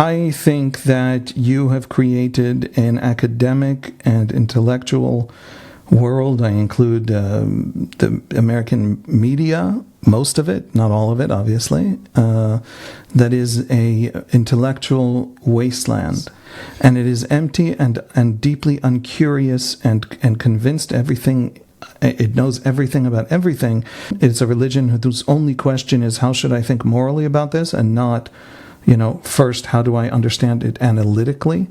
I think that you have created an academic and intellectual world. I include the American media, most of it, not all of it, obviously, that is a intellectual wasteland. And it is empty and deeply uncurious and convinced everything. It knows everything about everything. It's a religion whose only question is, how should I think morally about this, and not, first, how do I understand it analytically?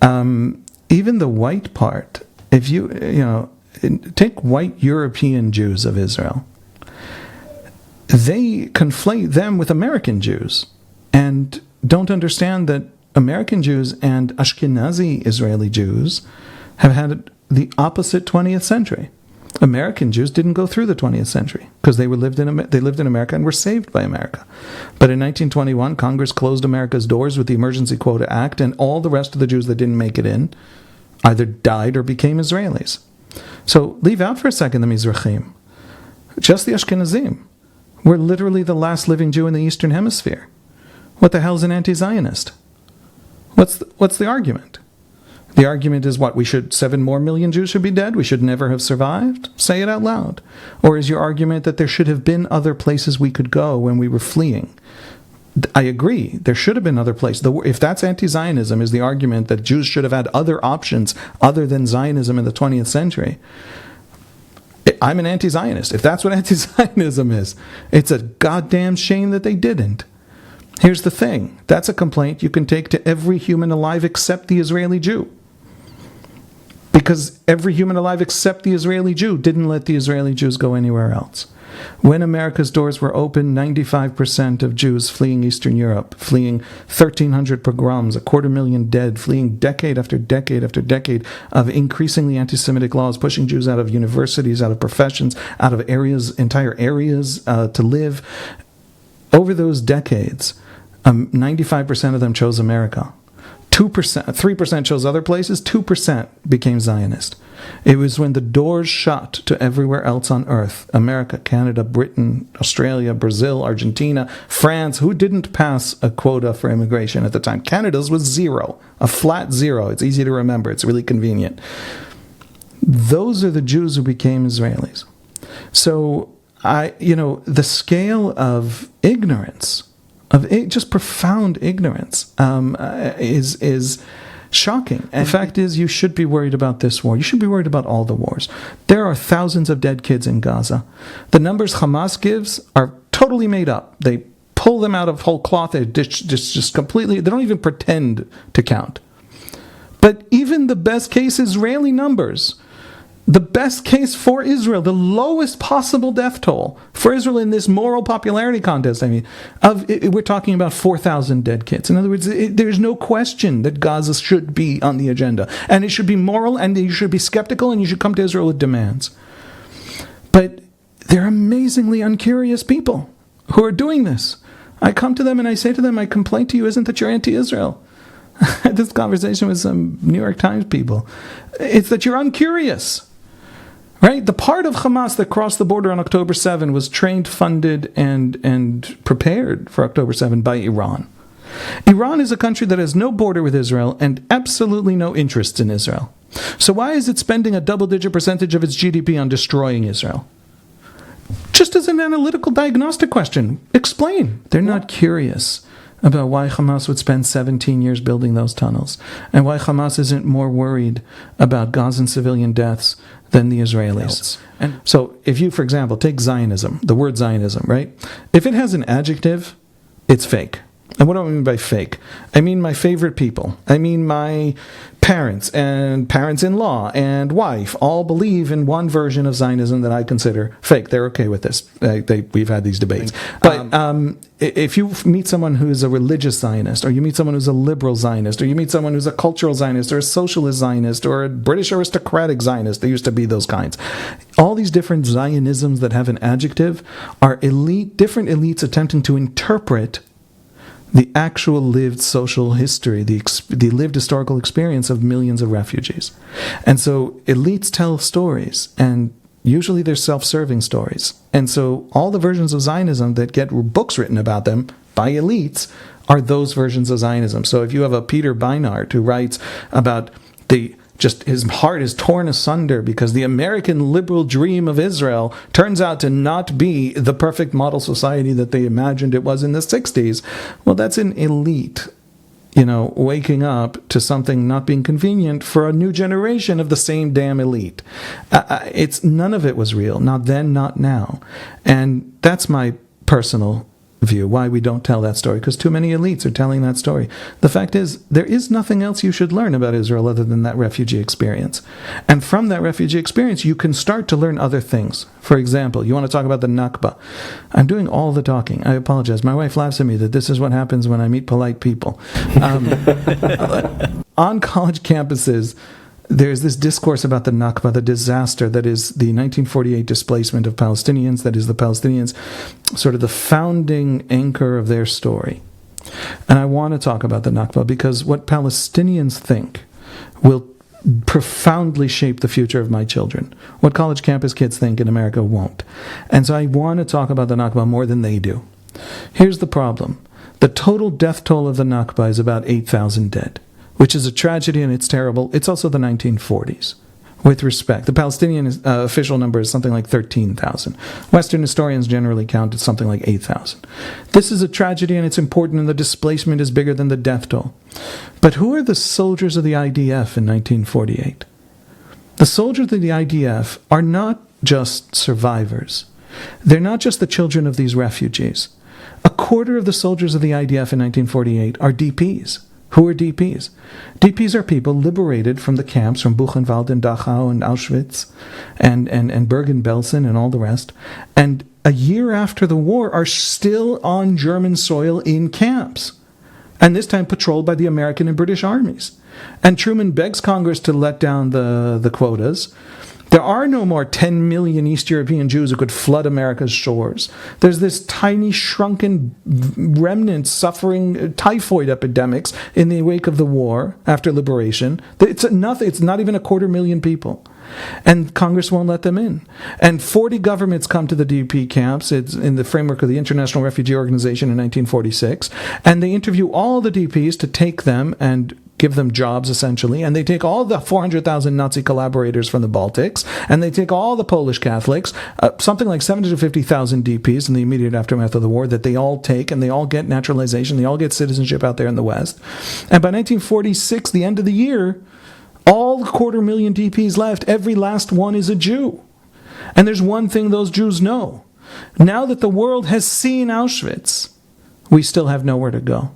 Even the white part, if take white European Jews of Israel, they conflate them with American Jews and don't understand that American Jews and Ashkenazi Israeli Jews have had the opposite 20th century. American Jews didn't go through the 20th century because they lived in America and were saved by America. But in 1921, Congress closed America's doors with the Emergency Quota Act, and all the rest of the Jews that didn't make it in either died or became Israelis. So leave out for a second the Mizrachim. Just the Ashkenazim were literally the last living Jew in the Eastern Hemisphere. What the hell is an anti-Zionist? What's the argument? The argument is what? 7 more million Jews should be dead? We should never have survived? Say it out loud. Or is your argument that there should have been other places we could go when we were fleeing? I agree. There should have been other places. If that's anti-Zionism, is the argument that Jews should have had other options other than Zionism in the 20th century, I'm an anti-Zionist. If that's what anti-Zionism is, it's a goddamn shame that they didn't. Here's the thing. That's a complaint you can take to every human alive except the Israeli Jew. Because every human alive except the Israeli Jew didn't let the Israeli Jews go anywhere else. When America's doors were open, 95% of Jews fleeing Eastern Europe, fleeing 1,300 pogroms, 250,000 dead, fleeing decade after decade after decade of increasingly anti-Semitic laws, pushing Jews out of universities, out of professions, out of entire areas to live. Over those decades, 95% of them chose America. 3% chose other places, 2% became Zionist. It was when the doors shut to everywhere else on earth, America, Canada, Britain, Australia, Brazil, Argentina, France, who didn't pass a quota for immigration at the time. Canada's was 0, a flat 0. It's easy to remember. It's really convenient. Those are the Jews who became Israelis. So, the scale of ignorance, just profound ignorance, is shocking. And the fact is, you should be worried about this war. You should be worried about all the wars. There are thousands of dead kids in Gaza. The numbers Hamas gives are totally made up. They pull them out of whole cloth. They just completely, they don't even pretend to count. But even the best case Israeli numbers, the best case for Israel, the lowest possible death toll for Israel in this moral popularity contest, we're talking about 4,000 dead kids. In other words, there's no question that Gaza should be on the agenda. And it should be moral, and you should be skeptical, and you should come to Israel with demands. But they're amazingly uncurious people who are doing this. I come to them and I say to them, my complaint to you isn't that you're anti-Israel. I had this conversation with some New York Times people. It's that you're uncurious. Right? The part of Hamas that crossed the border on October 7 was trained, funded, and prepared for October 7 by Iran. Iran is a country that has no border with Israel and absolutely no interests in Israel. So why is it spending a double-digit percentage of its GDP on destroying Israel? Just as an analytical diagnostic question, explain. They're not curious about why Hamas would spend 17 years building those tunnels, and why Hamas isn't more worried about Gazan civilian deaths than the Israelis. And so if you, for example, take Zionism, the word Zionism, right? If it has an adjective, it's fake. And what do I mean by fake? I mean my favorite people. I mean my parents and parents-in-law and wife all believe in one version of Zionism that I consider fake. They're okay with this. We've had these debates. But if you meet someone who is a religious Zionist, or you meet someone who's a liberal Zionist, or you meet someone who's a cultural Zionist, or a socialist Zionist, or a British aristocratic Zionist, there used to be those kinds. All these different Zionisms that have an adjective are different elites attempting to interpret the actual lived social history, the lived historical experience of millions of refugees. And so elites tell stories, and usually they're self-serving stories. And so all the versions of Zionism that get books written about them by elites are those versions of Zionism. So if you have a Peter Beinart who writes about just his heart is torn asunder because the American liberal dream of Israel turns out to not be the perfect model society that they imagined it was in the 60s. Well, that's an elite, waking up to something not being convenient for a new generation of the same damn elite. None of it was real, not then, not now. And that's my personal view, why we don't tell that story, because too many elites are telling that story. The fact is, there is nothing else you should learn about Israel other than that refugee experience. And from that refugee experience, you can start to learn other things. For example, you want to talk about the Nakba. I'm doing all the talking. I apologize. My wife laughs at me that this is what happens when I meet polite people. On college campuses, there's this discourse about the Nakba, the disaster that is the 1948 displacement of Palestinians, that is the Palestinians, sort of the founding anchor of their story. And I want to talk about the Nakba because what Palestinians think will profoundly shape the future of my children. What college campus kids think in America won't. And so I want to talk about the Nakba more than they do. Here's the problem. The total death toll of the Nakba is about 8,000 dead, which is a tragedy and it's terrible. It's also the 1940s, with respect. The Palestinian official number is something like 13,000. Western historians generally count it something like 8,000. This is a tragedy and it's important, and the displacement is bigger than the death toll. But who are the soldiers of the IDF in 1948? The soldiers of the IDF are not just survivors. They're not just the children of these refugees. A quarter of the soldiers of the IDF in 1948 are DPs. Who are DPs? DPs are people liberated from the camps, from Buchenwald and Dachau and Auschwitz and Bergen-Belsen and all the rest, and a year after the war are still on German soil in camps, and this time patrolled by the American and British armies. And Truman begs Congress to let down the quotas. There are no more 10 million East European Jews who could flood America's shores. There's this tiny, shrunken remnant suffering typhoid epidemics in the wake of the war after liberation. It's nothing. It's not even 250,000 people. And Congress won't let them in. And 40 governments come to the DP camps. It's in the framework of the International Refugee Organization in 1946. And they interview all the DPs to take them and give them jobs, essentially, and they take all the 400,000 Nazi collaborators from the Baltics, and they take all the Polish Catholics, something like 750,000 DPs in the immediate aftermath of the war, that they all take, and they all get naturalization, they all get citizenship out there in the West. And by 1946, the end of the year, all the 250,000 DPs left, every last one is a Jew. And there's one thing those Jews know. Now that the world has seen Auschwitz, we still have nowhere to go.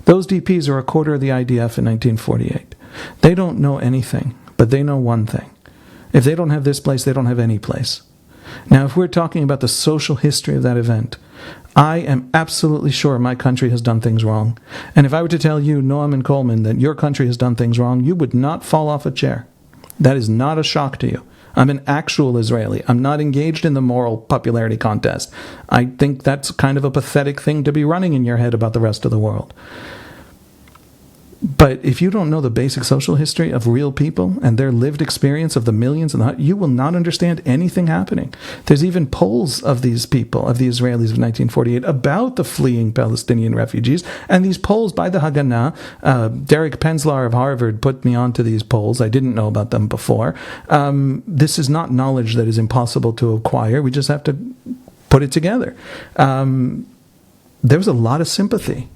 Those DPs are a quarter of the IDF in 1948. They don't know anything, but they know one thing. If they don't have this place, they don't have any place. Now, if we're talking about the social history of that event, I am absolutely sure my country has done things wrong. And if I were to tell you, Noam and Coleman, that your country has done things wrong, you would not fall off a chair. That is not a shock to you. I'm an actual Israeli. I'm not engaged in the moral popularity contest. I think that's kind of a pathetic thing to be running in your head about the rest of the world. But if you don't know the basic social history of real people and their lived experience of the millions, you will not understand anything happening. There's even polls of these people, of the Israelis of 1948, about the fleeing Palestinian refugees. And these polls by the Haganah, Derek Penzlar of Harvard put me onto these polls. I didn't know about them before. This is not knowledge that is impossible to acquire. We just have to put it together. There was a lot of sympathy.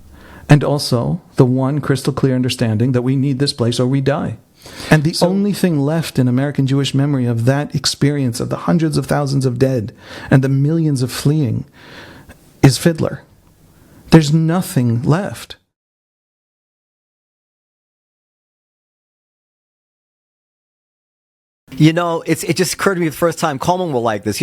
And also the one crystal clear understanding that we need this place or we die. And the only thing left in American Jewish memory of that experience of the hundreds of thousands of dead and the millions of fleeing is Fiddler. There's nothing left. It just occurred to me the first time. Coleman will like this.